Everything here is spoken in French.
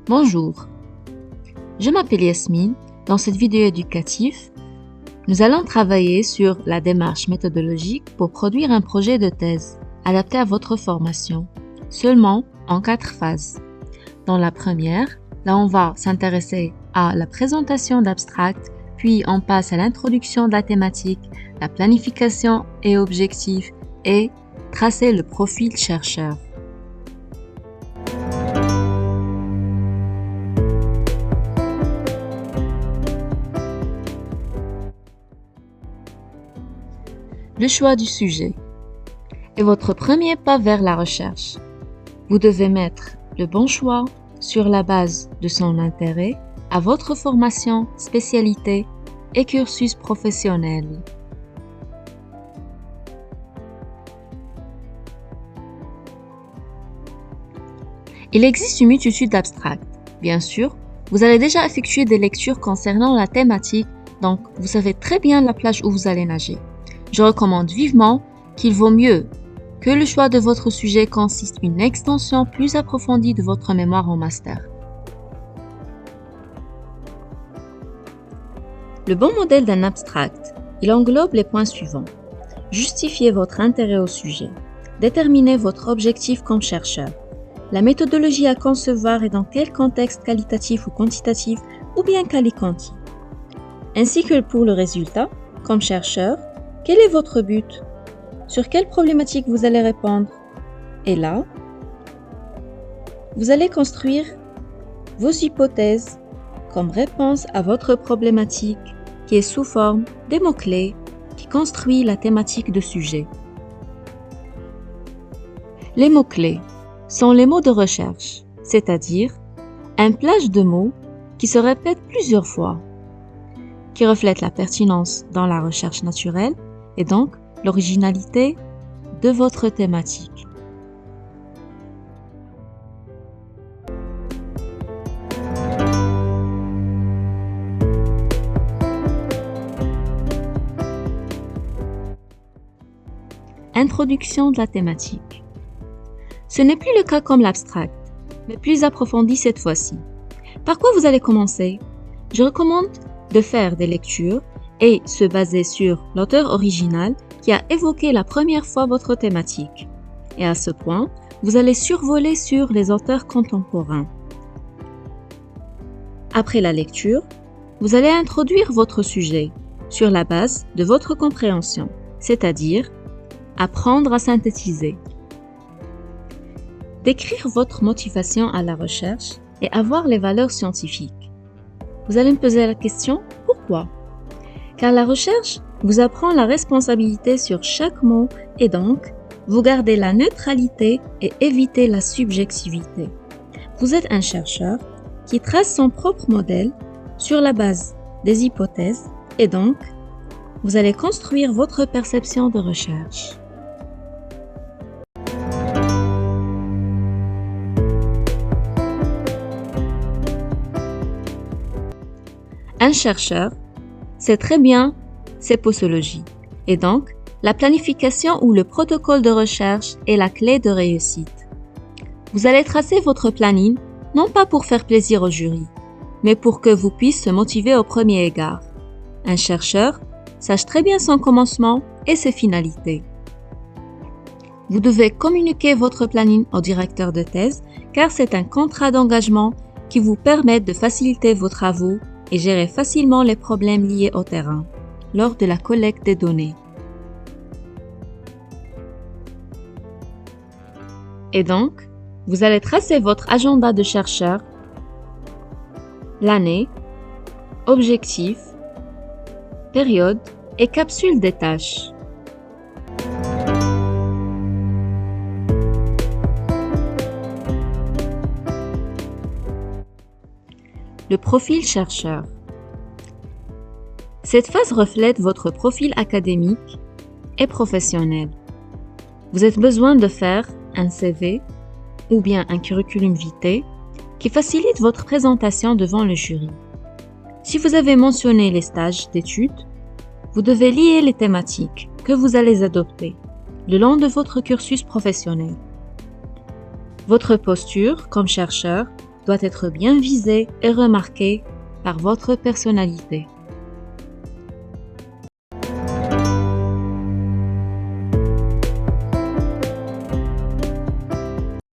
Bonjour, je m'appelle Yasmine. Dans cette vidéo éducative, nous allons travailler sur la démarche méthodologique pour produire un projet de thèse adapté à votre formation, seulement en 4 phases. Dans la première, là on va s'intéresser à la présentation d'abstract, puis on passe à l'introduction de la thématique, la planification et objectifs et tracer le profil chercheur. Le choix du sujet est votre premier pas vers la recherche. Vous devez mettre le bon choix sur la base de son intérêt à votre formation, spécialité et cursus professionnel. Il existe une multitude d'abstracts. Bien sûr, vous allez déjà effectuer des lectures concernant la thématique, donc vous savez très bien la plage où vous allez nager. Je recommande vivement qu'il vaut mieux que le choix de votre sujet consiste une extension plus approfondie de votre mémoire en master. Le bon modèle d'un abstract, il englobe les points suivants. Justifiez votre intérêt au sujet. Déterminez votre objectif comme chercheur. La méthodologie à concevoir est dans quel contexte qualitatif ou quantitatif ou bien quali-quanti. Ainsi que pour le résultat, comme chercheur, quel est votre but? Sur quelle problématique vous allez répondre? Et là, vous allez construire vos hypothèses comme réponse à votre problématique qui est sous forme des mots-clés qui construisent la thématique de sujet. Les mots-clés sont les mots de recherche, c'est-à-dire un plage de mots qui se répètent plusieurs fois, qui reflètent la pertinence dans la recherche naturelle et donc l'originalité de votre thématique. Introduction de la thématique. Ce n'est plus le cas comme l'abstract, mais plus approfondi cette fois-ci. Par quoi vous allez commencer? Je recommande de faire des lectures et se baser sur l'auteur original qui a évoqué la première fois votre thématique. Et à ce point, vous allez survoler sur les auteurs contemporains. Après la lecture, vous allez introduire votre sujet sur la base de votre compréhension, c'est-à-dire apprendre à synthétiser. Décrire votre motivation à la recherche et avoir les valeurs scientifiques. Vous allez me poser la question, pourquoi? Car la recherche vous apprend la responsabilité sur chaque mot et donc, vous gardez la neutralité et évitez la subjectivité. Vous êtes un chercheur qui trace son propre modèle sur la base des hypothèses et donc, vous allez construire votre perception de recherche. Un chercheur sait très bien ses posologies et donc la planification ou le protocole de recherche est la clé de réussite. Vous allez tracer votre planning non pas pour faire plaisir au jury, mais pour que vous puissiez se motiver au premier égard. Un chercheur sache très bien son commencement et ses finalités. Vous devez communiquer votre planning au directeur de thèse car c'est un contrat d'engagement qui vous permet de faciliter vos travaux et gérer facilement les problèmes liés au terrain lors de la collecte des données. Et donc, vous allez tracer votre agenda de chercheur, l'année, objectif, période et capsule des tâches. Le profil chercheur. Cette phase reflète votre profil académique et professionnel. Vous avez besoin de faire un CV ou bien un curriculum vitae qui facilite votre présentation devant le jury. Si vous avez mentionné les stages d'études, vous devez lier les thématiques que vous allez adopter le long de votre cursus professionnel. Votre posture comme chercheur doit être bien visé et remarqué par votre personnalité.